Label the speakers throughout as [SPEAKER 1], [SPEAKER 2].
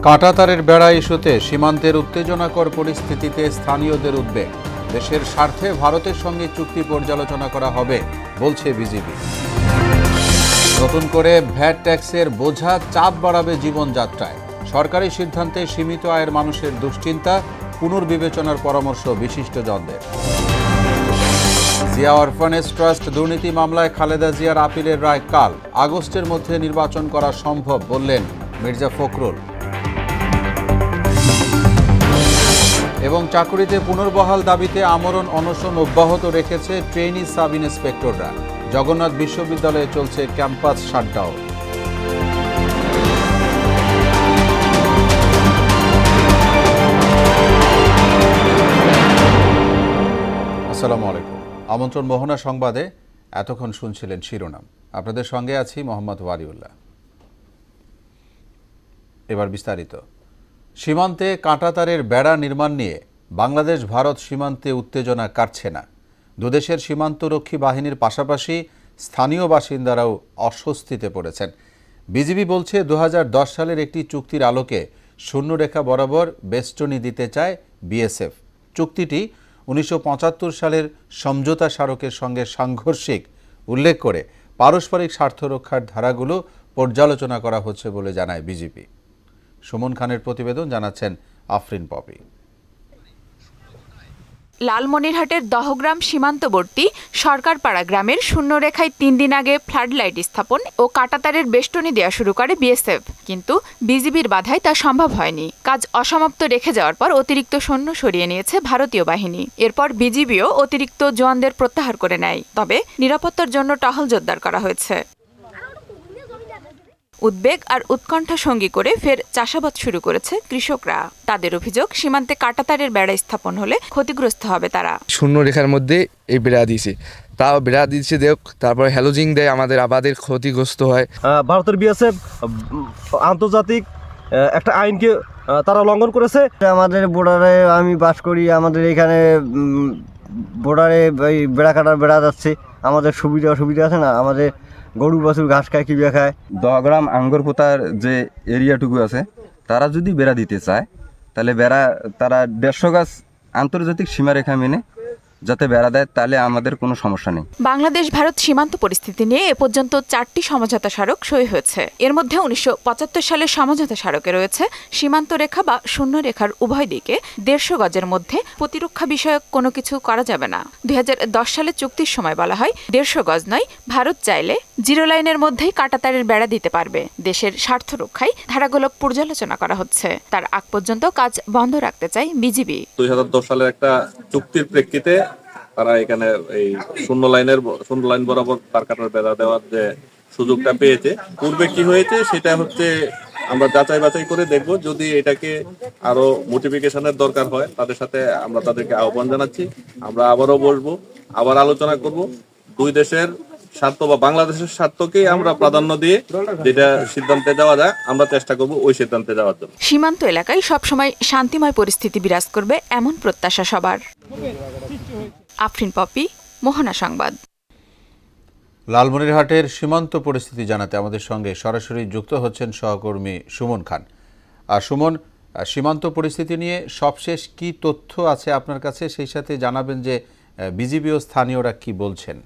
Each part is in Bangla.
[SPEAKER 1] কাঁটাতারের বেড়া ইস্যুতে সীমান্তের উত্তেজনাকর পরিস্থিতিতে স্থানীয়দের উদ্বেগ। দেশের স্বার্থে ভারতের সঙ্গে চুক্তি পর্যালোচনা করা হবে বলছে বিজেপি। নতুন করে ভ্যাট ট্যাক্সের বোঝা চাপ বাড়াবে জীবনযাত্রায়। সরকারি সিদ্ধান্তে সীমিত আয়ের মানুষের দুশ্চিন্তা, পুনর্বিবেচনার পরামর্শ বিশিষ্টজনদের। জিয়া অরফানেজ ট্রাস্ট দুর্নীতি মামলায় খালেদা জিয়ার আপিলের রায় কাল। আগস্টের মধ্যে নির্বাচন করা সম্ভব বললেন মির্জা ফখরুল। এবং চাকুরিতে পুনর্বহাল দাবিতে আমরণ অনশন অব্যাহত রেখেছে ট্রেনি সাব ইন্সপেক্টররা। জগন্নাথ বিশ্ববিদ্যালয়ে চলছে ক্যাম্পাস শাটডাউন। আসসালামু আলাইকুম। আমন্ত্রণ মোহনা সংবাদে। এতক্ষণ শুনছিলেন শিরোনাম। আপনাদের সঙ্গে আছি মোহাম্মদ ওয়ালিউল্লাহ। এবার বিস্তারিত। সীমান্তে কাঁটাতারের বেড়া নির্মাণ নিয়ে বাংলাদেশ ভারত সীমান্তে উত্তেজনা কাটছে না। দুদেশের সীমান্তরক্ষী বাহিনীর পাশাপাশি স্থানীয় বাসিন্দারাও অস্বস্তিতে পড়েছেন। বিজিবি বলছে 2010 সালের একটি চুক্তির আলোকে শূন্যরেখা বরাবর বেষ্টনী দিতে চায় বিএসএফ। চুক্তিটি 1975 সালের সমঝোতা স্মারকের সঙ্গে সাংঘর্ষিক উল্লেখ করে পারস্পরিক স্বার্থ রক্ষার ধারাগুলো পর্যালোচনা করা হচ্ছে বলে জানায় বিজিবি। সুমন খানের প্রতিবেদন, জানাচ্ছেন আফরিন পপি।
[SPEAKER 2] লালমনিরহাটের দহগ্রাম সীমান্তবর্তী সরকারপাড়া গ্রামের শূন্যরেখায় 3 দিন আগে ফ্লাড লাইট স্থাপন ও কাঁটাতারের বেষ্টনী দেওয়া শুরু করে বিএসএফ, কিন্তু বিজিবির বাধায় তা সম্ভব হয়নি। কাজ অসমাপ্ত রেখে যাওয়ার পর অতিরিক্ত সৈন্য সরিয়ে নিয়েছে ভারতীয় বাহিনী। এরপর বিজিবিও অতিরিক্ত জওয়ানদের প্রত্যাহার করে নেয়। তবে নিরাপত্তার জন্য টহল জোরদার করা হয়েছে। উদ্বেগ আর উৎকণ্ঠা সঙ্গী করে ফের চাষাবাদ শুরু করেছে কৃষকরা। তাদের অভিযোগ, সীমান্তে কাঁটাতারের বেড়া স্থাপন হলে ক্ষতিগ্রস্ত হবে তারা।
[SPEAKER 3] শূন্য রেখার মধ্যে এই বেড়া দিয়েছে, তাও বেড়া দিচ্ছে দেখ, তারপরে হ্যালোজিং দেয়, আমাদের আবাদের ক্ষতিগ্রস্ত হয়।
[SPEAKER 4] ভারতের বিএসএফ আন্তর্জাতিক একটা আইনকে তারা লঙ্ঘন করেছে।
[SPEAKER 5] আমাদের বর্ডারে আমি বাস করি, আমাদের এখানে বর্ডারে বেড়া কাটার বেড়া যাচ্ছে, আমাদের সুবিধা অসুবিধা আছে না। আমাদের গরু বাছুর ঘাস খায়, কি খায়।
[SPEAKER 6] দহগ্রাম আঙ্গরপোতার যে এরিয়াটুকু আছে, তারা যদি বেড়া দিতে চায় তাহলে বেড়া তারা 150 গাছ আন্তর্জাতিক সীমারেখা মেনে যাতে বেড়া দেয়, তাহলে আমাদের কোনো সমস্যা নেই।
[SPEAKER 2] বাংলাদেশ ভারত সীমান্ত পরিস্থিতি নিয়ে এ পর্যন্ত 4টি সমঝোতা স্মারক সই হয়েছে। এর মধ্যে 1975 সালের সমঝোতা স্মারকে রয়েছে সীমান্ত রেখা বা শূন্য রেখার উভয় দিকে 150 গজের মধ্যে প্রতিরক্ষা বিষয়ক কোনো কিছু করা যাবে না। 2010 সালে চুক্তির সময় বলা হয় 150 গজ নয়, ভারত চাইলে জিরো লাইনের মধ্যেই কাঁটাতারের বেড়া দিতে পারবে। দেশের স্বার্থ রক্ষায় ধারাগুলো পর্যালোচনা করা হচ্ছে। তার আগ পর্যন্ত কাজ বন্ধ রাখতে চায় বিজিবি।
[SPEAKER 7] 2010 সালের একটা চুক্তির প্রেক্ষিতে তারা এখানে এই শূন্য লাইন বরাবর তার কাটার বেড়া দেওয়ার যে সুযোগটা পেয়েছে। পূর্বে কি হয়েছে সেটা হচ্ছে আমরা যাচাই বাছাই করে দেখব। যদি এটাকে আরো মোটিফিকেশনের দরকার হয় তাদের সাথে আমরা তাদেরকে আহ্বান জানাচ্ছি। আমরা আবারও বসবো, আবার আলোচনা করব। দুই দেশের স্বার্থ বা বাংলাদেশের স্বার্থকেই আমরা প্রাধান্য দিয়ে যেটা সিদ্ধান্তে যাওয়া যায় আমরা চেষ্টা করব ওই সিদ্ধান্তে যাওয়ার জন্য।
[SPEAKER 2] সীমান্ত এলাকায় সবসময় শান্তিময় পরিস্থিতি বিরাজ করবে, এমন প্রত্যাশা সবার। আফরিন পপি, মোহনা সংবাদ।
[SPEAKER 1] লালমনিরহাটের সীমান্ত পরিস্থিতি জানাতে আমাদের সঙ্গে সরাসরি যুক্ত হচ্ছেন সহকর্মী সুমন খান। আর সুমন, সীমান্ত পরিস্থিতি নিয়ে সবশেষ কি তথ্য আছে আপনার কাছে, সেই সাথে জানাবেন যে বিজিবি ও স্থানীয়রা কি বলছেন।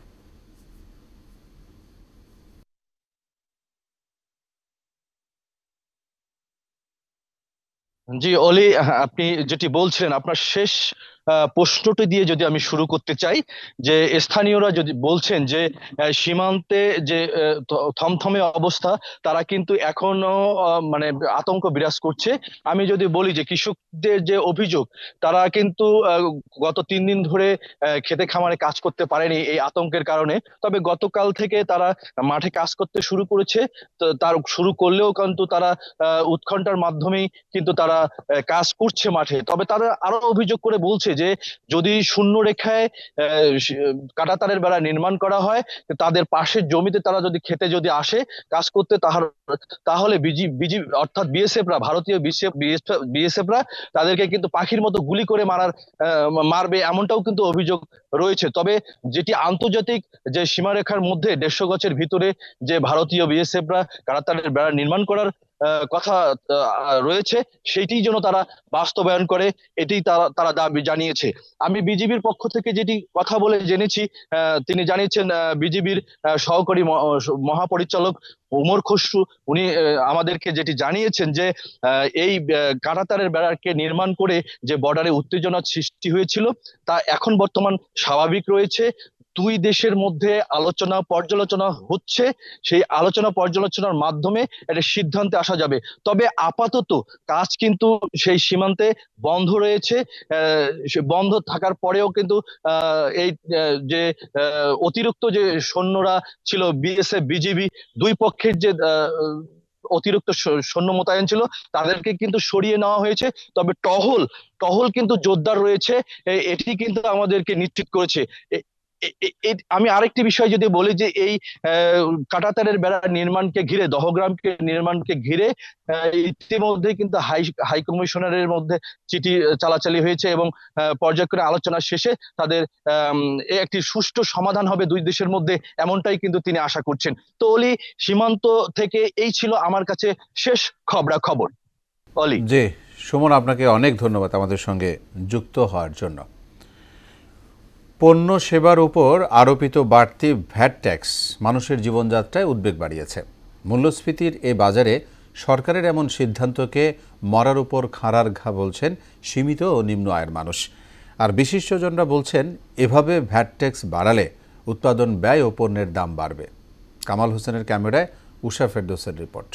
[SPEAKER 8] জি অলি, আপনি যেটি বলছিলেন আপনার শেষ প্রশ্নটি দিয়ে যদি আমি শুরু করতে চাই, যে স্থানীয়রা যদি বলছেন যে সীমান্তে যে থমথমে অবস্থা, তারা কিন্তু এখনো মানে আতঙ্ক বিরাজ করছে। আমি যদি বলি যে কৃষকদের যে অভিযোগ, তারা কিন্তু গত 3 দিন ধরে খেতে খামারে কাজ করতে পারেনি এই আতঙ্কের কারণে। তবে গতকাল থেকে তারা মাঠে কাজ করতে শুরু করেছে। তো তার শুরু করলেও কিন্তু তারা উৎকণ্ঠার মাধ্যমেই কিন্তু তারা কাজ করছে মাঠে। তবে তারা আরো অভিযোগ করে বলছে যে যদি শূন্য রেখায় কাঁটাতারের বেড়া নির্মাণ করা হয়, তাদের পাশের জমিতে তারা যদি খেতে যদি আসে কাজ করতে, তাহলে বিজি অর্থাৎ বিএসএফরা, ভারতীয় বিএসএফরা তাদেরকে কিন্তু পাখির মতো গুলি করে মারবে, এমনটাও কিন্তু অভিযোগ রয়েছে। তবে যেটি আন্তর্জাতিক যে সীমারেখার মধ্যে 150 গজের ভিতরে যে ভারতীয় বিএসএফরা কাঁটাতারের বেড়া নির্মাণ করার কথা রয়েছে সেইটি যেন তারা বাস্তবায়ন করে, এটি তারা দাবি জানিয়েছে। আমি বিজিবির পক্ষ থেকে যেটি কথা বলে জেনেছি, তিনি জানিয়েছেন বিজিবির সহকারী মহাপরিচালক ওমর খসরু, উনি আমাদেরকে যেটি জানিয়েছেন যে এই কাঁটাতারের বেড়াকে নির্মাণ করে যে বর্ডারে উত্তেজনার সৃষ্টি হয়েছিল তা এখন বর্তমান স্বাভাবিক রয়েছে। দুই দেশের মধ্যে আলোচনা পর্যালোচনা হচ্ছে, সেই আলোচনা পর্যালোচনার মাধ্যমে একটা সিদ্ধান্তে আসা যাবে। তবে আপাতত কাজ কিন্তু সেই সীমান্তে বন্ধ রয়েছে। বন্ধ থাকার পরেও কিন্তু এই যে অতিরিক্ত যে সৈন্যরা ছিল বিএসএফ বিজিবি, দুই পক্ষের যে অতিরিক্ত সৈন্য মোতায়েন ছিল তাদেরকে কিন্তু সরিয়ে নেওয়া হয়েছে। তবে টহল কিন্তু জোরদার রয়েছে, এটি কিন্তু আমাদেরকে নিশ্চিত করেছে। আমি আরেকটি বিষয় যদি বলি যে এই কাঁটাতারের বেড়া নির্মাণকে ঘিরে, দহগ্রামকে নির্মাণকে ঘিরে ইতিমধ্যে কিন্তু হাই কমিশনারের মধ্যে চিঠি চালাচালি হয়েছে এবং পর্যায়ক্রমে আলোচনা শেষে তাদের একটি সুষ্ঠু সমাধান হবে দুই দেশের মধ্যে, এমনটাই কিন্তু তিনি আশা করছেন। তো অলি, সীমান্ত থেকে এই ছিল আমার কাছে শেষ খবর। অলি
[SPEAKER 1] জি, সুমন, আপনাকে অনেক ধন্যবাদ আমাদের সঙ্গে যুক্ত হওয়ার জন্য। পণ্য সেবার উপর আরোপিত বাড়তি ভ্যাট ট্যাক্স মানুষের জীবনযাত্রায় উদ্বেগ বাড়িয়েছে। মূল্যস্ফীতির এ বাজারে সরকারের এমন সিদ্ধান্তকে মরার উপর খাঁড়ার ঘা বলছেন সীমিত ও নিম্ন আয়ের মানুষ। আর বিশিষ্টজনরা বলছেন এভাবে ভ্যাট ট্যাক্স বাড়ালে উৎপাদন ব্যয় ও পণ্যের দাম বাড়বে। কামাল হোসেনের ক্যামেরায় উষা ফেরদৌসের রিপোর্ট।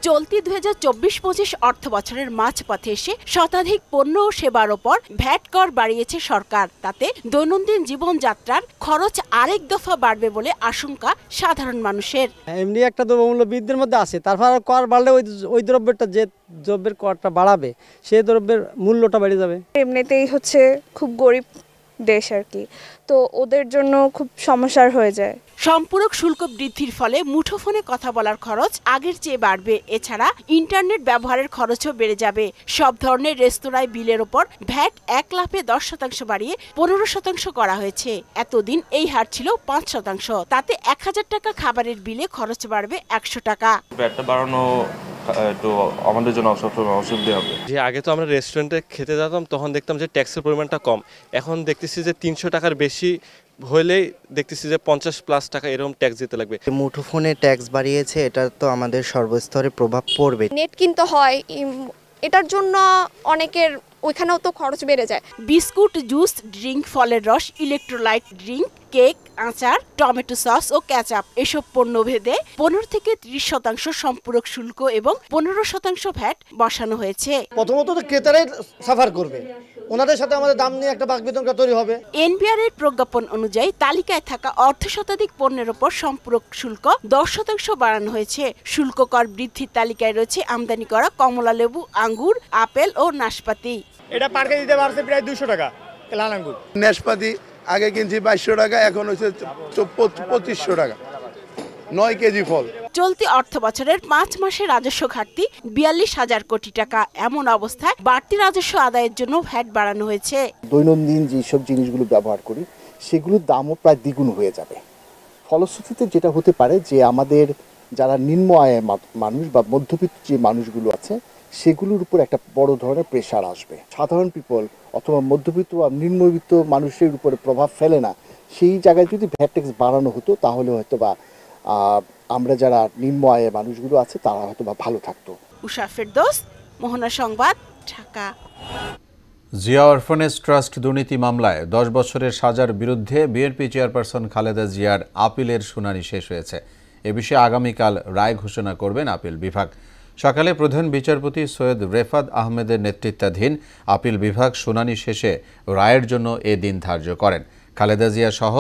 [SPEAKER 9] চলতি 2024-25 অর্থ বছরের মাঝপথে এসে শতাধিক পণ্য ও সেবার ওপর ভ্যাট কর বাড়িয়েছে সরকার। তাতে দৈনন্দিন জীবনযাত্রার খরচ আরেক দফা বাড়বে বলে আশঙ্কা সাধারণ মানুষের।
[SPEAKER 10] এমনি একটা দ্রব্যমূল্য বৃদ্ধির মধ্যে আছে, তারপর কর বাড়লে ওই দ্রব্যটা, যে দ্রব্যের করটা বাড়াবে সেই দ্রব্যের মূল্যটা বেড়ে যাবে।
[SPEAKER 11] এমনিতেই হচ্ছে খুব গরিব দেশ আর কি, তো ওদের জন্য খুব সমস্যার হয়ে যায়।
[SPEAKER 9] সম্পূরক শুল্ক বৃদ্ধির ফলে মুঠোফোনে কথা বলার খরচ আগের চেয়ে বাড়বে। এছাড়া ইন্টারনেট ব্যবহারের খরচও বেড়ে যাবে। সব ধরনের রেস্তোরাঁয় বিলের ওপর ভ্যাট 1 লাফে 10% বাড়িয়ে 15% করা হয়েছে। এতদিন এই হার ছিল 5%। তাতে 1000 টাকা খাবারের বিলে খরচ বাড়বে 100 টাকা।
[SPEAKER 12] ভ্যাটটা বাড়ানো তো আমাদের জন্য সবসময় অসুবিধা হবে।
[SPEAKER 13] যে আগে তো আমরা রেস্টুরেন্টে খেতে যেতাম, তখন দেখতাম যে ট্যাক্সের পরিমাণটা কম। এখন দেখতেছি যে 300 টাকার বেশি হলেই দেখতেছি যে 50+ টাকা এরকম ট্যাক্স দিতে লাগবে।
[SPEAKER 14] মুঠোফোনে ট্যাক্স বাড়িয়েছে, এটা তো আমাদের সর্বস্তরে প্রভাব পড়বে।
[SPEAKER 11] নেট কিনতে হয়, এটার জন্য অনেকের ওইখানেও তো খরচ বেড়ে যায়।
[SPEAKER 9] বিস্কুট, জুস, ড্রিঙ্ক, ফলের রস, ইলেকট্রোলাইট ড্রিঙ্ক, কেক, আচার, টমেটো সস ও ক্যাচআপ এসব পণ্য ভেদে 15 থেকে 30% সম্পূরক শুল্ক এবং 15% ভ্যাট বসানো হয়েছে।
[SPEAKER 10] প্রথমত তো ক্রেতারাই সাফার করবে, ওনাদের সাথে আমাদের দাম নিয়ে একটা বাকবিতণ্ডা তৈরি হবে।
[SPEAKER 9] এনবিআর এর প্রজ্ঞাপন অনুযায়ী তালিকায় থাকা অর্ধশতাধিক পণ্যের ওপর সম্পূরক শুল্ক 10% বাড়ানো হয়েছে। শুল্ক কর বৃদ্ধির তালিকায় রয়েছে আমদানি করা কমলা লেবু, আঙ্গুর, আপেল ও নাশপাতি।
[SPEAKER 10] এটা পার কেজি দিতে পারছে প্রায় 200 টাকা লাল আঙ্গুর।
[SPEAKER 15] নাশপাতি আগে কিনছি 2200 টাকা, এখন হচ্ছে 2500 টাকা 9 কেজি ফল।
[SPEAKER 9] চলতি অর্থ বছরের 5 মাসে রাজস্ব ঘাটতি 42,000 কোটি টাকা। এমন অবস্থায় বাড়তি রাজস্ব আদায়ের জন্য ভ্যাট বাড়ানো হয়েছে।
[SPEAKER 16] দৈনন্দিন যেসব জিনিসগুলো ব্যবহার করি সেগুলোর দামও প্রায় দ্বিগুণ হয়ে যাবে। ফলশ্রুতিতে যেটা হতে পারে যে আমাদের যারা নিম্ন আয়ের মানুষ বা মধ্যবিত্ত যে মানুষগুলো আছে সেগুলোর উপর একটা বড় ধরনের প্রেশার আসবে। সাধারণ পিপল অথবা মধ্যবিত্ত বা নিম্নবিত্ত মানুষের উপরে প্রভাব ফেলে না, সেই জায়গায় যদি ভ্যাট ট্যাক্স বাড়ানো হতো তাহলে হয়তো বা আমরা যারা নিম্ন আয়ের মানুষগুলো আছে তারা হয়তো বা ভালো থাকতো।
[SPEAKER 9] উষা ফেরদৌস, মোহনা সংবাদ, ঢাকা।
[SPEAKER 1] জিয়া অরফানেজ ট্রাস্ট দুর্নীতি মামলায় 10 বছরের সাজার বিরুদ্ধে বিএনপি চেয়ারপারসন খালেদা জিয়ার আপিলের শুনানি শেষ হয়েছে। এ বিষয়ে আগামীকাল রায় ঘোষণা করবেন আপিল বিভাগ। সকালে প্রধান বিচারপতি সৈয়দ রেফাত আহমেদের নেতৃত্বাধীন আপিল বিভাগ শুনানি শেষে রায়ের জন্য এ দিন ধার্য করেন। খালেদা জিয়া সহ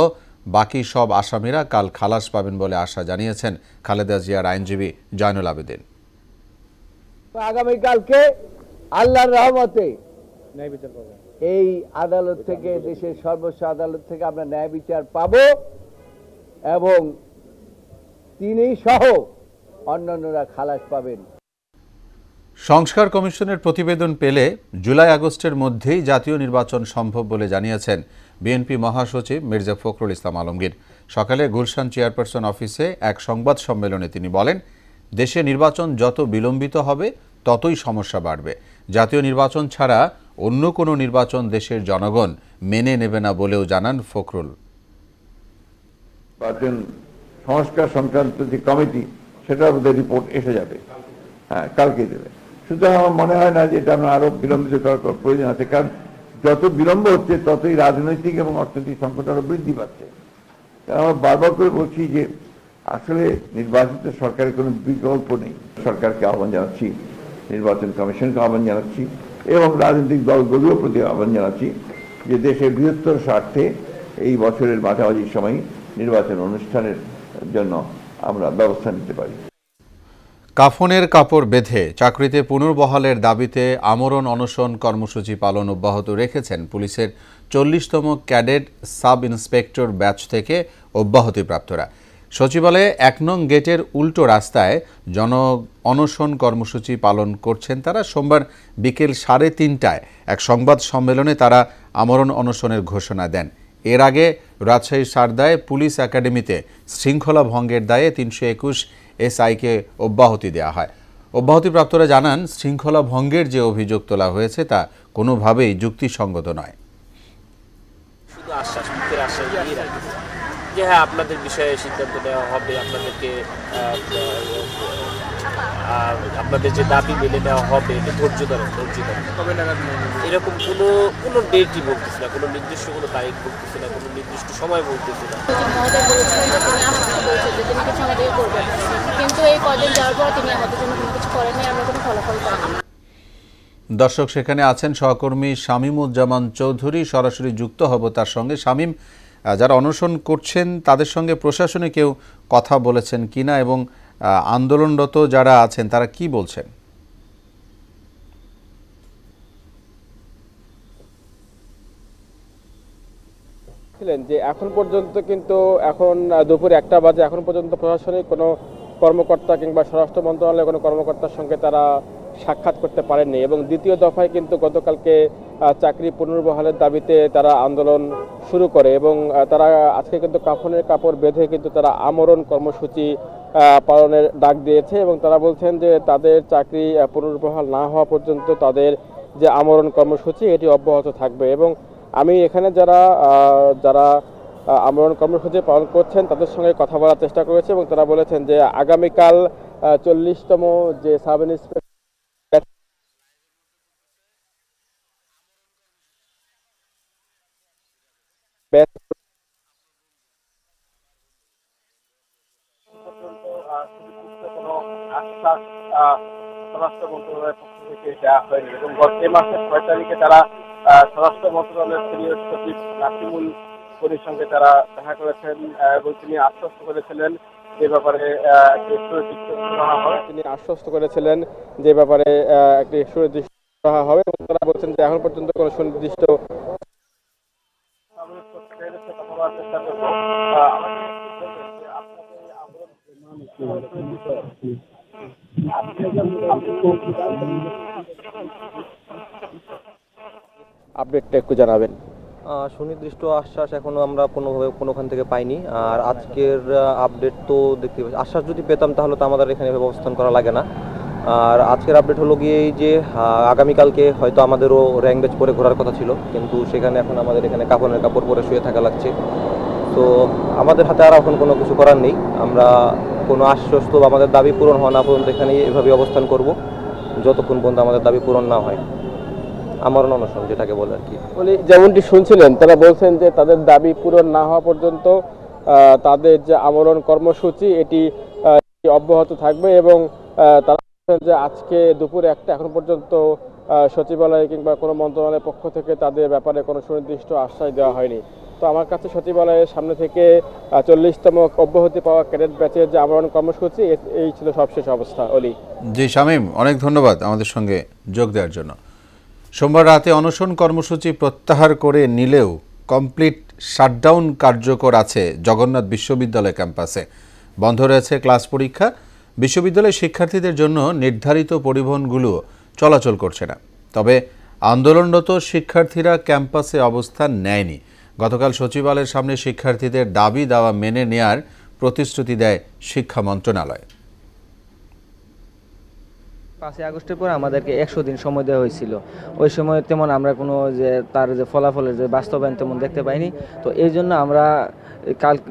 [SPEAKER 1] বাকি সব আসামিরা কাল খালাস পাবেন বলে আশা জানিয়েছেন খালেদা জিয়ার আইনজীবী জয়নুল আবেদিন।
[SPEAKER 17] আগামীকালকে আল্লাহর রহমতে এই আদালত থেকে, দেশের সর্বোচ্চ আদালত থেকে আমরা ন্যায় বিচার পাব এবং তিনি সহ অন্যান্যরা খালাস পাবেন।
[SPEAKER 1] সংস্কার কমিশনের প্রতিবেদন পেলে জুলাই আগস্টের মধ্যেই জাতীয় নির্বাচন সম্ভব বলে জানিয়েছেন বিএনপি মহাসচিব মির্জা ফখরুল ইসলাম আলমগীর। সকালে গুলশান চেয়ারপারসন অফিসে এক সংবাদ সম্মেলনে তিনি বলেন, দেশে নির্বাচন যত বিলম্বিত হবে ততই সমস্যা বাড়বে। জাতীয় নির্বাচন ছাড়া অন্য কোনো নির্বাচন দেশের জনগণ মেনে নেবে না বলেও জানান ফখরুল।
[SPEAKER 18] নির্বাচন সংস্কার সংক্রান্ত যে কমিটি, সেটার মধ্যে রিপোর্ট এসে যাবে, হ্যাঁ কালকে দেবে। সুতরাং আমার মনে হয় না যে এটা আমরা আরো বিলম্বিত করার প্রয়োজন আছে, কারণ যত বিলম্ব হচ্ছে ততই রাজনৈতিক এবং অর্থনৈতিক সংকট আরো বৃদ্ধি পাচ্ছে। আমরা বারবার করে বলছি যে আসলে নির্বাচিত সরকারের কোনো বিকল্প নেই। সরকারকে আহ্বান জানাচ্ছি, নির্বাচন কমিশনকে আহ্বান জানাচ্ছি এবং রাজনৈতিক দলগুলোর প্রতি আহ্বান জানাচ্ছি যে দেশের বৃহত্তর স্বার্থে এই বছরের মাঝামাঝি সময় নির্বাচন অনুষ্ঠানের জন্য আমরা ব্যবস্থা নিতে পারি।
[SPEAKER 1] কাফনের কাপড় বেঁধে চাকরিতে পুনর্বহালের দাবিতে আমরণ অনশন কর্মসূচি পালন অব্যাহত রেখেছেন পুলিশের 40তম ক্যাডেট সাব ইন্সপেক্টর ব্যাচ থেকে অব্যাহতিপ্রাপ্তরা। সচিবালয়ে ১ নং গেটের উল্টো রাস্তায় অনশন কর্মসূচি পালন করছেন তারা। সোমবার বিকেল 3:30টায় এক সংবাদ সম্মেলনে তারা আমরণ অনশনের ঘোষণা দেন। এর আগে রাজশাহী সারদায় পুলিশ একাডেমিতে শৃঙ্খলা ভঙ্গের দায়ে 321 এসআইকে অব্যাহতি দেওয়া হয়। অব্যাহতিপ্রাপ্তরা জানান, শৃঙ্খলা ভঙ্গের যে অভিযোগ তোলা হয়েছে তা কোনোভাবেই যুক্তিসঙ্গত নয়।
[SPEAKER 19] শুধু আশ্বাস, মুখের আশ্বাস দিয়ে রাখছে যে হ্যাঁ আপনাদের বিষয়ে সিদ্ধান্ত নেওয়া হবে, আপনাদের যে দাবি মেনে নেওয়া হবে, এটা ধৈর্য ধরেন। এরকম কোনো ডেটই বলতেছে না, কোনো নির্দিষ্ট কোনো তারিখ বলতেছে না, কোনো নির্দিষ্ট সময় বলতেছে না।
[SPEAKER 20] কিন্তু এই কদিন যাওয়ার পর তিনি আমাদের জন্য কোনো কিছু করেননি, আমরা কোনো ফলাফল পাইনি।
[SPEAKER 1] দর্শক, সেখানে আছেন সহকর্মী শামীমুজ্জামান চৌধুরী। সরাসরি যুক্ত হব তার সঙ্গে। শামীম, যারা অনশন করছেন তাদের সঙ্গে প্রশাসনে কেউ কথা বলেছেন কিনা এবং আন্দোলনরত যারা আছেন তারা কি বলছেন?
[SPEAKER 21] যে এখন পর্যন্ত কিন্তু এখন দুপুর 1টা বাজে, এখন পর্যন্ত প্রশাসনিক কোনো কর্মকর্তা কিংবা স্বরাষ্ট্র মন্ত্রণালয়ের কোনো কর্মকর্তার সঙ্গে তারা সাক্ষাৎ করতে পারেননি এবং দ্বিতীয় দফায় কিন্তু গতকালকে চাকরি পুনর্বহালের দাবিতে তারা আন্দোলন শুরু করে এবং তারা আজকে কিন্তু কাফনের কাপড় বেঁধে কিন্তু তারা আমরণ কর্মসূচি পালনের ডাক দিয়েছে এবং তারা বলছেন যে তাদের চাকরি পুনর্বহাল না হওয়া পর্যন্ত তাদের যে আমরণ কর্মসূচি এটি অব্যাহত থাকবে। এবং আমি এখানে যারা আমরণ কর্মসূচি পালন করছেন তাদের সঙ্গে কথা বলার চেষ্টা করেছি এবং তারা বলেছেন যে আগামীকাল 40তম যে সাব ইন্সপেক্টর স্বরাষ্ট্র মন্ত্রণালয়ের পক্ষ থেকে দেওয়া হয়নি এবং গত মাসের 6 তারিখে তারা স্বরাষ্ট্র মন্ত্রণালয়ের সিনিয়র সচিব নাসিমুল করির সঙ্গে তারা দেখা করেছেন এবং তিনি আশ্বস্ত করেছিলেন যে ব্যাপারে একটি সুনির্দিষ্ট করা হবে এবং তারা বলছেন যে এখন পর্যন্ত কোনো সুনির্দিষ্ট আপডেটটা একটু জানাবেন।
[SPEAKER 22] সুনির্দিষ্ট আশ্বাস এখনো আমরা কোনোখান থেকে পাইনি। আর আজকের আপডেট তো দেখতে পাচ্ছি, আশ্বাস যদি পেতাম তাহলে তো আমাদের এখানে অবস্থান করা লাগে না। আর আজকের আপডেট হলো গিয়ে এই যে আগামীকালকে হয়তো আমাদেরও র্যাঙ্ক ব্যাচ পরে ঘোরার কথা ছিল, কিন্তু সেখানে এখন আমাদের এখানে কাফনের কাপড় পরে শুয়ে থাকা লাগছে। তো আমাদের হাতে আর এখন কোনো কিছু করার নেই। আমরা কোনো আশ্বস্ত বা আমাদের দাবি পূরণ হওয়া না পর্যন্ত এখানে এভাবে অবস্থান করব যতক্ষণ পর্যন্ত আমাদের দাবি পূরণ না হয়। আমরণ অনশন যেটাকে বলে আর কি।
[SPEAKER 21] যেমনটি শুনছিলেন, তারা বলছেন যে তাদের দাবি পূরণ না হওয়া পর্যন্ত তাদের যে আমরণ কর্মসূচি এটি অব্যাহত থাকবে এবং তারা বলছেন যে আজকে দুপুর 1টা এখন পর্যন্ত সচিবালয় কিংবা কোনো মন্ত্রণালয়ের পক্ষ থেকে তাদের ব্যাপারে কোনো সুনির্দিষ্ট আশ্বাস দেওয়া হয়নি। তো আমার কাছে সচিবালয়ের সামনে থেকে 40তম অব্যাহতি পাওয়া ক্যাডেট ব্যাচের যে আমরণ কর্মসূচি এই ছিল সবশেষ অবস্থা। অলি
[SPEAKER 1] জি শামীম, অনেক ধন্যবাদ আমাদের সঙ্গে যোগ দেওয়ার জন্য। সোমবার রাতে অনশন কর্মসূচি প্রত্যাহার করে নিলেও কমপ্লিট শাটডাউন কার্যকর আছে জগন্নাথ বিশ্ববিদ্যালয় ক্যাম্পাসে। বন্ধ রয়েছে ক্লাস পরীক্ষা। বিশ্ববিদ্যালয়ের শিক্ষার্থীদের জন্য নির্ধারিত পরিবহনগুলো চলাচল করছে না। তবে আন্দোলনরত শিক্ষার্থীরা ক্যাম্পাসে অবস্থান নেয়নি। গতকাল সচিবালয়ের সামনে শিক্ষার্থীদের দাবি দাওয়া মেনে নেয়ার প্রতিশ্রুতি দেয় শিক্ষা মন্ত্রণালয়।
[SPEAKER 3] 5 আগস্টের পর আমাদেরকে 100 দিন সময় দেওয়া হয়েছিল। ওই সময় তেমন আমরা কোনো যে তার যে ফলাফলের যে বাস্তবায়ন তেমন দেখতে পাইনি। তো এই জন্য আমরা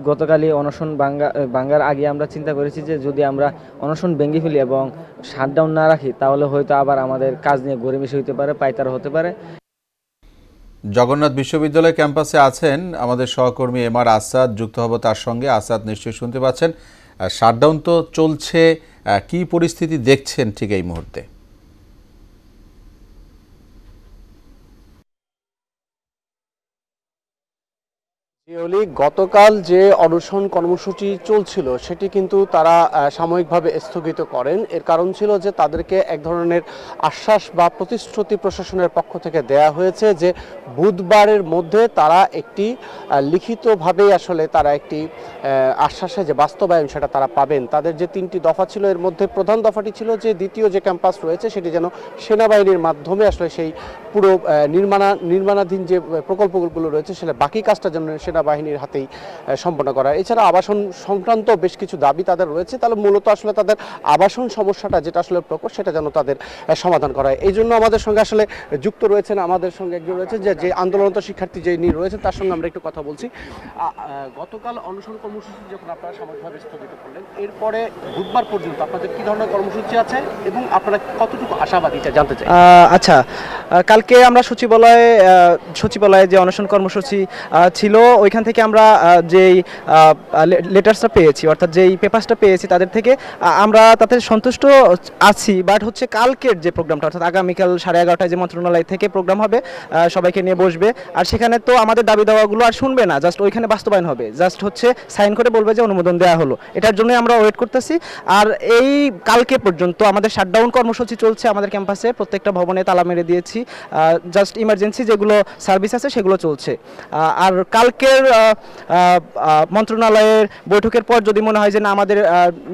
[SPEAKER 3] গতকালই অনশন ভাঙ্গার আগে আমরা চিন্তা করেছি যে যদি আমরা অনশন ভেঙে ফেলি এবং শাটডাউন না রাখি তাহলে হয়তো আবার আমাদের কাজ নিয়ে গড়িমসি হতে পারে, পাইতারা হতে পারে।
[SPEAKER 1] জগন্নাথ বিশ্ববিদ্যালয় ক্যাম্পাসে আছেন আমাদের সহকর্মী এমআর আসাদ, যুক্ত হব তার সঙ্গে। আসাদ, নিশ্চয়ই শুনতে পাচ্ছেন, শাটডাউন তো চলছে, কি পরিস্থিতি দেখছেন ঠিক এই মুহূর্তে?
[SPEAKER 4] গতকাল যে অনশন কর্মসূচি চলছিল সেটি কিন্তু তারা সাময়িকভাবে স্থগিত করেন। এর কারণ ছিল যে তাদেরকে এক ধরনের আশ্বাস বা প্রতিশ্রুতি প্রশাসনের পক্ষ থেকে দেয়া হয়েছে যে বুধবারের মধ্যে তারা একটি লিখিতভাবে আসলে তারা একটি আশ্বাসে যে বাস্তবায়ন সেটা তারা পাবেন। তাদের যে 3টি দফা ছিল এর মধ্যে প্রধান দফাটি ছিল যে দ্বিতীয় যে ক্যাম্পাস রয়েছে সেটি যেন সেনাবাহিনীর মাধ্যমে আসলে সেই পুরো নির্মাণাধীন যে প্রকল্পগুলো রয়েছে সেটা বাকি কাজটা যেন সেনাবাহিনীর হাতেই সম্পন্ন করা। এছাড়া আবাসন সংক্রান্ত বেশ কিছু দাবি তাদের রয়েছে, তাহলে মূলত আসলে তাদের আবাসন সমস্যাটা যেটা আসলে প্রকট সেটা যেন তাদের সমাধান করা হয়। এই জন্য আমাদের সঙ্গে আসলে যুক্ত রয়েছেন, আমাদের সঙ্গে একজন রয়েছে যে আন্দোলনরত শিক্ষার্থী যিনি রয়েছেন তার সঙ্গে আমরা একটু কথা বলছি। গতকাল অনশন কর্মসূচি যখন আপনারা সাময়িকভাবে স্থগিত করলেন, এরপরে বুধবার পর্যন্ত আপনাদের কি ধরনের কর্মসূচি আছে এবং আপনারা কতটুকু আশাবাদী এটা জানতে চাই।
[SPEAKER 23] আচ্ছা, কালকে আমরা সচিবালয়ে যে অনশন কর্মসূচি ছিল ওইখান থেকে আমরা যেই লেটার্সটা পেয়েছি, অর্থাৎ যেই পেপারসটা পেয়েছি তাদের থেকে আমরা তাতে সন্তুষ্ট আছি। বাট হচ্ছে কালকের যে প্রোগ্রামটা, অর্থাৎ আগামীকাল 11:30টায় যে মন্ত্রণালয় থেকে প্রোগ্রাম হবে, সবাইকে নিয়ে বসবে, আর সেখানে তো আমাদের দাবি দাওয়াগুলো আর শুনবে না, জাস্ট ওইখানে বাস্তবায়ন হবে, জাস্ট হচ্ছে সাইন করে বলবে যে অনুমোদন দেওয়া হলো। এটার জন্যই আমরা ওয়েট করতেছি। আর এই কালকে পর্যন্ত আমাদের শাটডাউন কর্মসূচি চলছে আমাদের ক্যাম্পাসে, প্রত্যেকটা ভবনে তালা মেরে দিয়েছি, জাস্ট ইমার্জেন্সি যেগুলো সার্ভিস আছে সেগুলো চলছে। আর কালকের মন্ত্রণালয়ের বৈঠকের পর যদি মনে হয় যে না আমাদের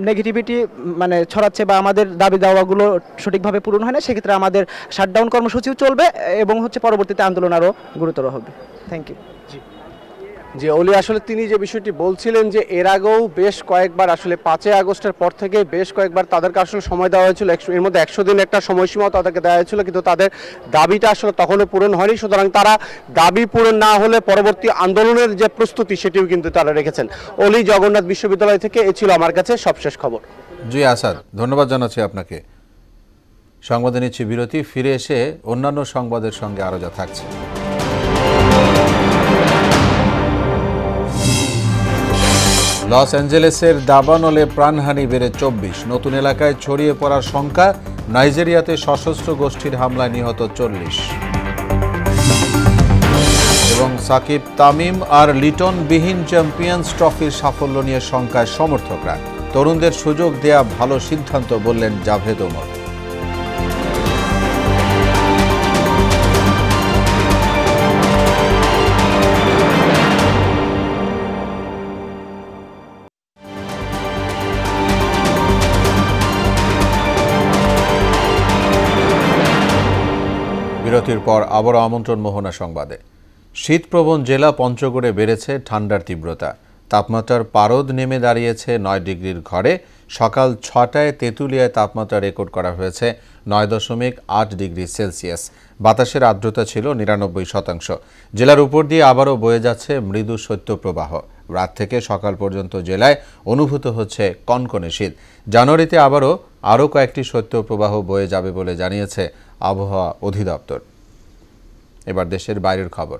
[SPEAKER 23] নেগেটিভিটি মানে ছড়াচ্ছে বা আমাদের দাবি দাওয়াগুলো সঠিকভাবে পূরণ হয় না, সেক্ষেত্রে আমাদের শাটডাউন কর্মসূচিও চলবে এবং হচ্ছে পরবর্তীতে আন্দোলন আরও গুরুতর হবে। Thank you.
[SPEAKER 4] যে অলি আসলে তিনি যে বিষয়টি বলছিলেন যে এর আগেও বেশ কয়েকবার আসলে 5 আগস্টের পর থেকে বেশ কয়েকবার তাদেরকে আসলে সময় দেওয়া হয়েছিল, এর মধ্যে 100 দিন একটা সময়সীমাও তাদেরকে দেওয়া হয়েছিল, কিন্তু তাদের দাবিটা আসলে তখনও পূরণ হয়নি। সুতরাং তারা দাবি পূরণ না হলে পরবর্তী আন্দোলনের যে প্রস্তুতি সেটিও কিন্তু তারা রেখেছেন। অলি, জগন্নাথ বিশ্ববিদ্যালয় থেকে এ ছিল আমার কাছে সবশেষ খবর।
[SPEAKER 1] জি আসাদ, ধন্যবাদ জানাচ্ছি আপনাকে। সংবাদে নিচ্ছি বিরতি, ফিরে এসে অন্যান্য সংবাদের সঙ্গে আরও যা থাকছে। লস অ্যাঞ্জেলেসের দাবানলে প্রাণহানি বেড়ে 24, নতুন এলাকায় ছড়িয়ে পড়ার শঙ্কা। নাইজেরিয়াতে সশস্ত্র গোষ্ঠীর হামলায় নিহত 40। এবং সাকিব, তামিম আর লিটন বিহীন চ্যাম্পিয়ন্স ট্রফির সাফল্য নিয়ে শঙ্কায় সমর্থকরা। তরুণদের সুযোগ দেয়া ভালো সিদ্ধান্ত বললেন জাভেদ ওমর। বিরতির পর আবারও আমন্ত্রণ মোহনা সংবাদে। শীতপ্রবণ জেলা পঞ্চগড়ে বেড়েছে ঠান্ডার তীব্রতা। তাপমাত্রার পারদ নেমে দাঁড়িয়েছে 9 ডিগ্রির ঘরে। সকাল 6টায় তেঁতুলিয়ায় তাপমাত্রা রেকর্ড করা হয়েছে 9.8 ডিগ্রি সেলসিয়াস। বাতাসের আর্দ্রতা ছিল 99%। জেলার উপর দিয়ে আবারও বয়ে যাচ্ছে মৃদু শৈত্যপ্রবাহ। রাত থেকে সকাল পর্যন্ত জেলায় অনুভূত হচ্ছে কনকনে শীত। জানুয়ারিতে আরও কয়েকটি শৈত্যপ্রবাহ বয়ে যাবে বলে জানিয়েছে আবহাওয়া অধিদপ্তর। এবার দেশের বাইরের খবর।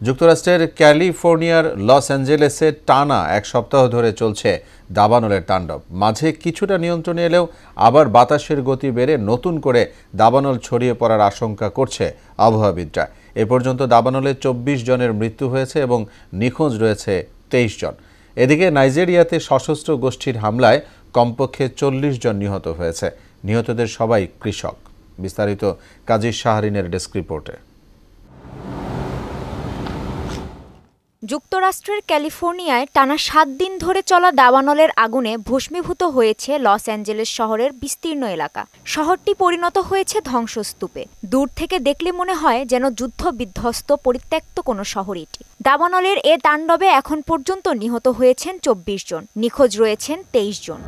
[SPEAKER 1] যুক্তরাষ্ট্রের ক্যালিফোর্নিয়ার লস অ্যাঞ্জেলেসে টানা 1 সপ্তাহ ধরে চলছে দাবানলের তাণ্ডব। মাঝে কিছুটা নিয়ন্ত্রণে এলেও আবার বাতাসের গতি বেড়ে নতুন করে দাবানল ছড়িয়ে পড়ার আশঙ্কা করছে আবহাওয়াবিদরা। এ পর্যন্ত দাবানলে 24 জনের মৃত্যু হয়েছে এবং নিখোঁজ রয়েছে 23 জন। এদিকে নাইজেরিয়াতে সশস্ত্র গোষ্ঠীর হামলায় কমপক্ষে 40 জন নিহত হয়েছে। নিহতদের সবাই কৃষক। বিস্তারিত কাজী শাহরিনের ডেস্ক রিপোর্টে।
[SPEAKER 5] যুক্তরাষ্ট্রের ক্যালিফোর্নিয়ায় টানা 7 দিন ধরে চলা দাবানলের আগুনে ভস্মীভূত হয়েছে লস অ্যাঞ্জেলেস শহরের বিস্তীর্ণ এলাকা। শহরটি পরিণত হয়েছে ধ্বংসস্তূপে। দূর থেকে দেখলে মনে হয় যেন যুদ্ধ বিধ্বস্ত পরিত্যক্ত কোনো শহর এটি। দাবানলের এ তাণ্ডবে এখন পর্যন্ত নিহত হয়েছেন 24 জন, নিখোঁজ রয়েছেন 23 জন।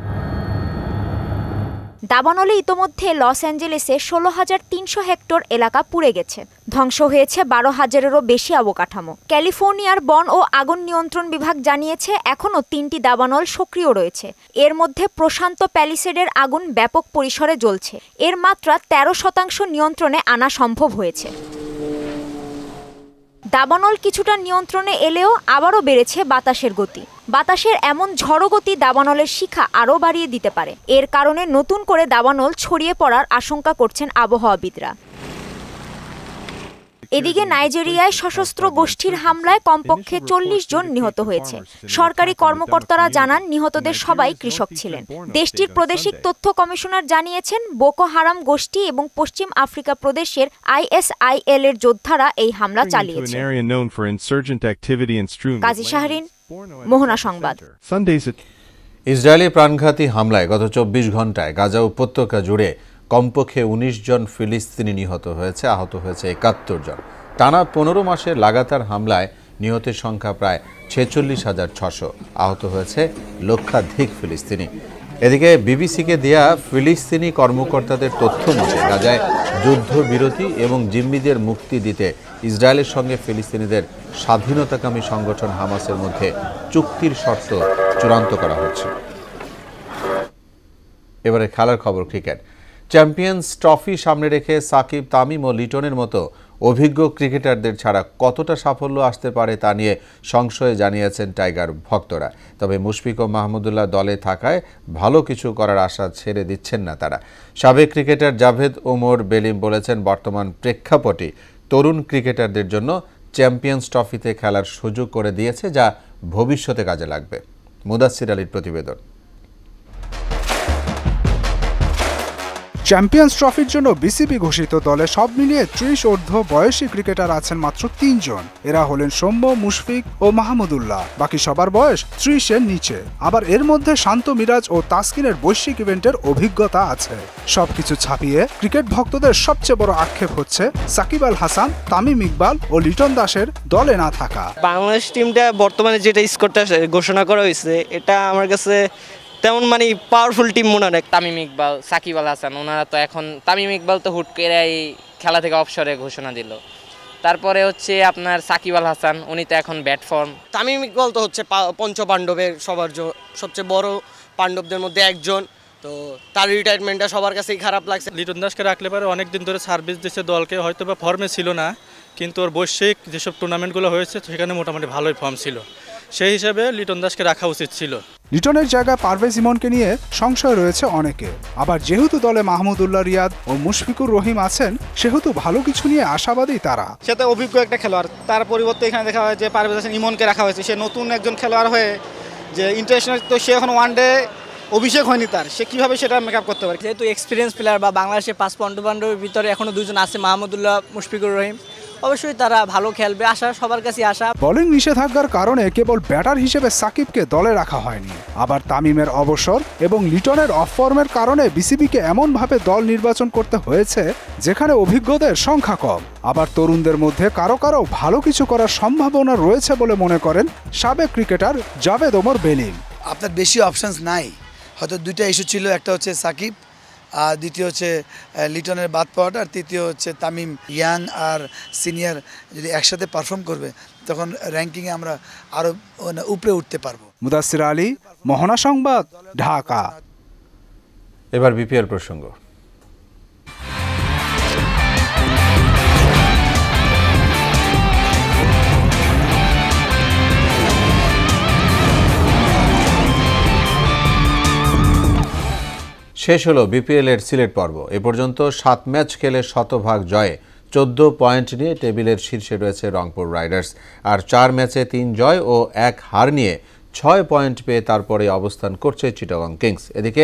[SPEAKER 5] দাবানলে ইতোমধ্যে লস অ্যাঞ্জেলেসে 16,300 হেক্টর এলাকা পুড়ে গেছে। ধ্বংস হয়েছে 12,000-এরও বেশি অবকাঠামো। ক্যালিফোর্নিয়ার বন ও আগুন নিয়ন্ত্রণ বিভাগ জানিয়েছে এখনও 3টি দাবানল সক্রিয় রয়েছে। এর মধ্যে প্রশান্ত প্যালিসেডের আগুন ব্যাপক পরিসরে জ্বলছে। এর মাত্রা 13% নিয়ন্ত্রণে আনা সম্ভব হয়েছে। দাবানল কিছুটা নিয়ন্ত্রণে এলেও আবারও বেড়েছে বাতাসের গতি। বাতাসের এমন ঝড়ো গতি দাবানলের শিখা আরও বাড়িয়ে দিতে পারে। এর কারণে নতুন করে দাবানল ছড়িয়ে পড়ার আশঙ্কা করছেন আবহাওয়াবিদরা। এদিকে নাইজেরিয়ায় সশস্ত্র গোষ্ঠীর হামলায় কমপক্ষে 40 জন নিহত হয়েছে। সরকারি কর্মকর্তারা জানান নিহতদের সবাই কৃষক ছিলেন। দেশটির প্রাদেশিক তথ্য কমিশনার জানিয়েছেন বোকো হারাম গোষ্ঠী এবং পশ্চিম আফ্রিকা প্রদেশের ISIL এর যোদ্ধারা এই হামলা চালিয়েছে। কাজী শাহরিন, মোহনা সংবাদ।
[SPEAKER 1] ইসরায়েলি প্রাণঘাতী হামলায় গত 24 ঘন্টায় গাজা উপত্যকা জুড়ে কমপক্ষে 19 জন ফিলিস্তিনি নিহত হয়েছে, আহত হয়েছে 71 জন। টানা 15 মাসের লাগাতার হামলায় নিহতের সংখ্যা প্রায় 46,600, আহত হয়েছে লক্ষাধিক ফিলিস্তিনি। এদিকে বিবিসিকে দেয়া ফিলিস্তিনি কর্মকর্তাদের তথ্য মতে গাজায় যুদ্ধবিরতি এবং জিম্মিদের মুক্তি দিতে ইসরায়েলের সঙ্গে ফিলিস্তিনিদের স্বাধীনতাকামী সংগঠন হামাসের মধ্যে চুক্তির শর্ত চূড়ান্ত করা হচ্ছে। এবারে খেলার খবর, ক্রিকেট। চ্যাম্পিয়ন্স ট্রফি সামনে রেখে সাকিব, তামিম ও লিটনের মতো অভিজ্ঞ ক্রিকেটারদের ছাড়া কতটা সাফল্য আসতে পারে তা নিয়ে সংশয় জানিয়েছেন টাইগার ভক্তরা। তবে মুশফিক ও মাহমুদুল্লাহ দলে থাকায় ভালো কিছু করার আশা ছেড়ে দিচ্ছেন না তারা। সাবেক ক্রিকেটার জাভেদ ওমর বেলিম বলেছেন, বর্তমান প্রেক্ষাপটে তরুণ ক্রিকেটারদের জন্য চ্যাম্পিয়ন্স ট্রফিতে খেলার সুযোগ করে দিয়েছে, যা ভবিষ্যতে কাজে লাগবে। মুদাসসির আলীর প্রতিবেদন।
[SPEAKER 6] চ্যাম্পিয়ন্স ট্রফির জন্য বিসিবি ঘোষিত দলে সব মিলিয়ে 30 ঊর্ধ্ব বয়সী ক্রিকেটার আছেন মাত্র 3 জন। এরা হলেন সৌম্য, মুশফিক ও মাহমুদুল্লাহ। বাকি সবার বয়স 30-এর নিচে। আবার এর মধ্যে শান্ত, মিরাজ ও তাসকিনের বৈশ্বিক ইভেন্টের অভিজ্ঞতা আছে। সবকিছু ছাপিয়ে ক্রিকেট ভক্তদের সবচেয়ে বড় আক্ষেপ হচ্ছে সাকিব আল হাসান, তামিম ইকবাল ও লিটন দাসের দলে না থাকা।
[SPEAKER 23] বাংলাদেশ টিমটা বর্তমানে যেটা স্কোরটা ঘোষণা করা হয়েছে, এটা আমার কাছে তেমন মানে পাওয়ারফুল টিম মনে হয়।
[SPEAKER 7] তামিম ইকবাল, সাকিব আল হাসান, ওনারা তো এখন তামিম ইকবাল তো হুট করে এই খেলা থেকে অবসরে ঘোষণা দিল। তারপরে হচ্ছে আপনার সাকিব আল হাসান, উনি তো এখন ব্যাট ফর্ম।
[SPEAKER 23] তামিম ইকবাল তো হচ্ছে পঞ্চপাণ্ডবের সবচেয়ে বড় পাণ্ডবদের মধ্যে একজন। তো তার রিটায়ারমেন্টটা সবার কাছেই খারাপ লাগছে।
[SPEAKER 24] লিটন দাসকে রাখলে পারে অনেকদিন ধরে সার্ভিস দিচ্ছে দলকে, হয়তো বা ফর্মে ছিল না, কিন্তু ওর বৈশ্বিক যেসব টুর্নামেন্টগুলো হয়েছে সেখানে মোটামুটি ভালোই ফর্ম ছিল। সেই হিসাবে লিটন দাসকে রাখা উচিত ছিল।
[SPEAKER 6] লিটনের জায়গায় পারভেজ ইমনকে নিয়ে সংশয় রয়েছে অনেকে। আবার যেহেতু দলে মাহমুদুল্লাহ রিয়াদ ও মুশফিকুর রহিম আছেন, সেহেতু ভালো কিছু নিয়ে আশাবাদী তারা।
[SPEAKER 23] সে তো অভিজ্ঞ একটা খেলোয়াড়, তার পরিবর্তে এখানে দেখা হয় যে পারভেজ হাসান ইমনকে রাখা হয়েছে। সে নতুন একজন খেলোয়াড় হয়ে যে ইন্টারন্যাশনাল, তো সে এখন ওয়ানডে অভিষেক হয়নি তার, সে কিভাবে সেটা মেকআপ করতে পারে? যেহেতু এক্সপিরিয়েন্স প্লেয়ার বা বাংলাদেশের 5 পাণ্ডবের ভিতরে এখনো 2 জন আছে, মাহমুদুল্লাহ, মুশফিকুর রহিম, অবশ্যই তারা ভালো খেলবে, আশা সবার কাছে আশা।
[SPEAKER 6] বোলিং নিষেধাজ্ঞার কারণে কেবল ব্যাটার হিসেবে সাকিবকে দলে রাখা হয়নি। আবার তামিমের অবসর এবং লিটনের অফ ফর্মের কারণে বিসিবিকে এমনভাবে দল নির্বাচন করতে হয়েছে যেখানে অভিজ্ঞদের সংখ্যা কম। আবার তরুণদের মধ্যে কারো কারো ভালো কিছু করার সম্ভাবনা রয়েছে বলে মনে করেন সাবেক ক্রিকেটার জাভেদ ওমর বেলিম।
[SPEAKER 25] আপনার বেশি অপশনস নাই, হয়তো 2টা ইস্যু ছিল, একটা হচ্ছে সাকিব, আর দ্বিতীয় হচ্ছে লিটনের বাদ পাওয়াটা, আর তৃতীয় হচ্ছে তামিম। ইয়াং আর সিনিয়র যদি একসাথে পারফর্ম করবে তখন র্যাঙ্কিংয়ে আমরা আরও উপরে উঠতে পারবো।
[SPEAKER 6] মুদাসসির আলী, মোহনা সংবাদ, ঢাকা।
[SPEAKER 1] এবার বিপিএল প্রসঙ্গ। শেষ হলো বিপিএলের সিলেট পর্ব। এ পর্যন্ত 7 ম্যাচ খেলে শতভাগ জয়ে 14 পয়েন্ট নিয়ে টেবিলের শীর্ষে রয়েছে রংপুর রাইডার্স, আর 4 ম্যাচে 3 জয় ও 1 হার নিয়ে 6 পয়েন্ট পেয়ে তারপরে অবস্থান করছে চিটাগং কিংস। এদিকে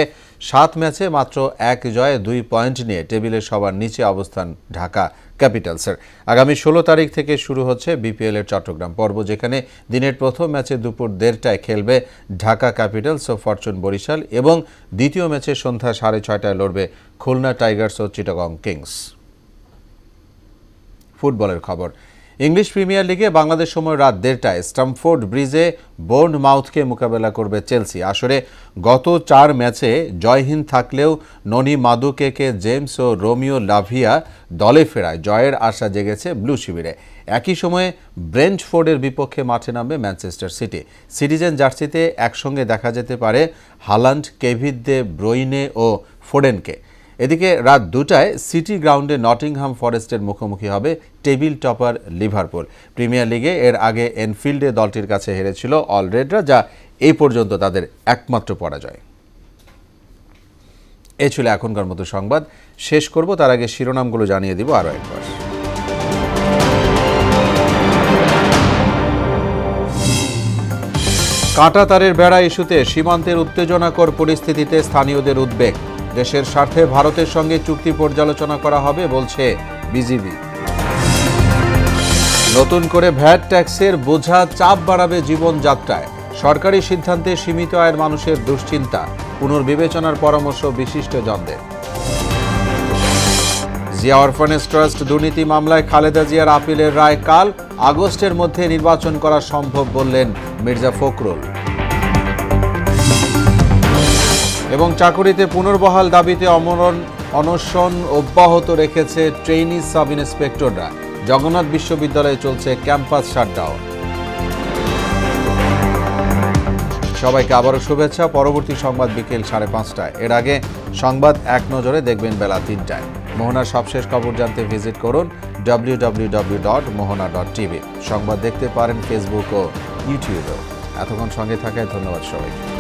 [SPEAKER 1] 7 ম্যাচে মাত্র 1 জয়ে 2 পয়েন্ট নিয়ে টেবিলের সবার নিচে অবস্থান ঢাকা ক্যাপিটালসের। আগামী 16 তারিখ থেকে শুরু হচ্ছে বিপিএল এর চট্টগ্রাম পর্ব, যেখানে দিনের প্রথম ম্যাচে দুপুর 1:30টায় খেলবে ঢাকা ক্যাপিটালস ও ফরচুন বরিশাল এবং দ্বিতীয় ম্যাচে সন্ধ্যা 6:30টায় লড়বে খুলনা টাইগার্স ও চিটাগং কিংস। ফুটবলের খবর। ইংলিশ প্রিমিয়ার লিগে বাংলাদেশ সময় রাত 1:30টায় স্টামফোর্ড ব্রিজে বোর্নমাউথকে মোকাবেলা করবে চেলসি। আসরে গত 4 ম্যাচে জয়হীন থাকলেও ননি মাদুকেকে জেমস ও রোমিও লাভিয়া দলে ফেরায় জয়ের আশা জেগেছে ব্লু শিবিরে। একই সময়ে ব্রেন্টফোর্ডের বিপক্ষে মাঠে নামবে ম্যানচেস্টার সিটি। সিটিজেন জার্সিতে একসঙ্গে দেখা যেতে পারে হালান্ড, কেভিন দে ব্রুইনে ও ফোডেনকে। এদিকে রাত 2টায় সিটি গ্রাউন্ডে নটিংহাম ফরেস্টের মুখোমুখি হবে টেবিল টপার লিভারপুল। প্রিমিয়ার লিগে এর আগে এনফিল্ডে দলটির কাছে হেরেছিল অলরেডরা, যা এই পর্যন্ত তাদের একমাত্র পরাজয়। এ ছিল এখনকার মতো সংবাদ। শেষ করব তার আগে শিরোনামগুলো জানিয়ে দিব আরও একবার। কাঁটাতারের বেড়া ইস্যুতে সীমান্তের উত্তেজনাকর পরিস্থিতিতে স্থানীয়দের উদ্বেগ। দেশের স্বার্থে ভারতের সঙ্গে চুক্তি পর্যালোচনা করা হবে বলছে বিজিবি। নতুন করে ভ্যাট ট্যাক্সের বোঝা চাপ বাড়াবে জীবনযাত্রায়। সরকারি সিদ্ধান্তে সীমিত আয়ের মানুষের দুশ্চিন্তা, পুনর্বিবেচনার পরামর্শ বিশিষ্টজনদের। জিয়া অরফানেজ ট্রাস্ট দুর্নীতি মামলায় খালেদা জিয়ার আপিলের রায় কাল। আগস্টের মধ্যে নির্বাচন করা সম্ভব বললেন মির্জা ফখরুল। এবং চাকুরিতে পুনর্বহাল দাবিতে অনশন অব্যাহত রেখেছে ট্রেইনি সাব ইন্সপেক্টররা। জগন্নাথ বিশ্ববিদ্যালয়ে চলছে ক্যাম্পাস শাটডাউন। সবাইকে আবারও শুভেচ্ছা। পরবর্তী সংবাদ বিকেল 5:30টায়। এর আগে সংবাদ এক নজরে দেখবেন বেলা 3টায়। মোহনার সবশেষ খবর জানতে ভিজিট করুন www.mohana.tv। সংবাদ দেখতে পারেন ফেসবুক ও ইউটিউবেও। এতক্ষণ সঙ্গে থাকায় ধন্যবাদ সবাইকে।